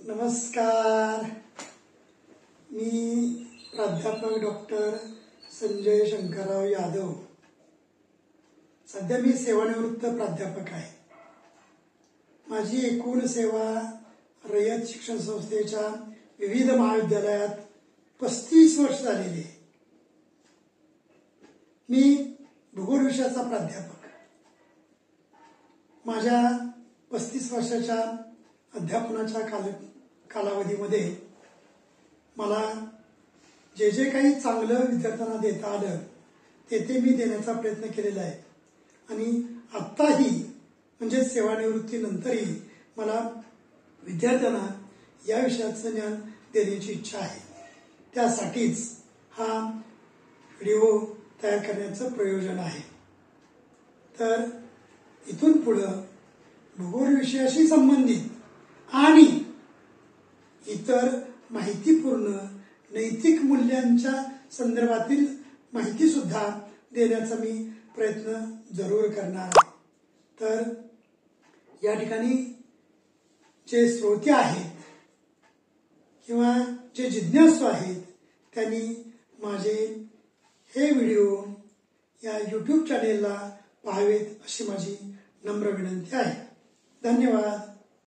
नमस्कार. मी प्राध्यापक डॉक्टर संजय शंकरराव यादव. सध्या मी सेवानिवृत्त प्राध्यापक आहे. माझी एकूण सेवा रयत शिक्षण संस्थेच्या विविध महाविद्यालयात 35 वर्ष झालेली आहे. मी भूगोल विषयाचा प्राध्यापक. माझ्या 35 वर्षाच्या अध्यापनाच्या कालावधीमध्ये मला जे काही चांगलं विद्यार्थ्यांना देता आलं ते मी देण्याचा प्रयत्न केलेला आहे. आणि आत्ताही म्हणजे सेवानिवृत्तीनंतरही मला विद्यार्थ्यांना या विषयाचं ज्ञान देण्याची इच्छा आहे. त्यासाठीच हा व्हिडिओ तयार करण्याचं प्रयोजन आहे. तर इथून पुढं भूगोल विषयाशी संबंधित आणि इतर माहितीपूर्ण नैतिक मूल्यांच्या संदर्भातील माहिती सुद्धा देण्याचा मी प्रयत्न जरूर करणार आहे. तर या ठिकाणी जे श्रोते आहेत किंवा जे जिज्ञासू आहेत त्यांनी माझे हे व्हिडिओ या YouTube चॅनेलला पाहावेत अशी माझी नम्र विनंती आहे. धन्यवाद.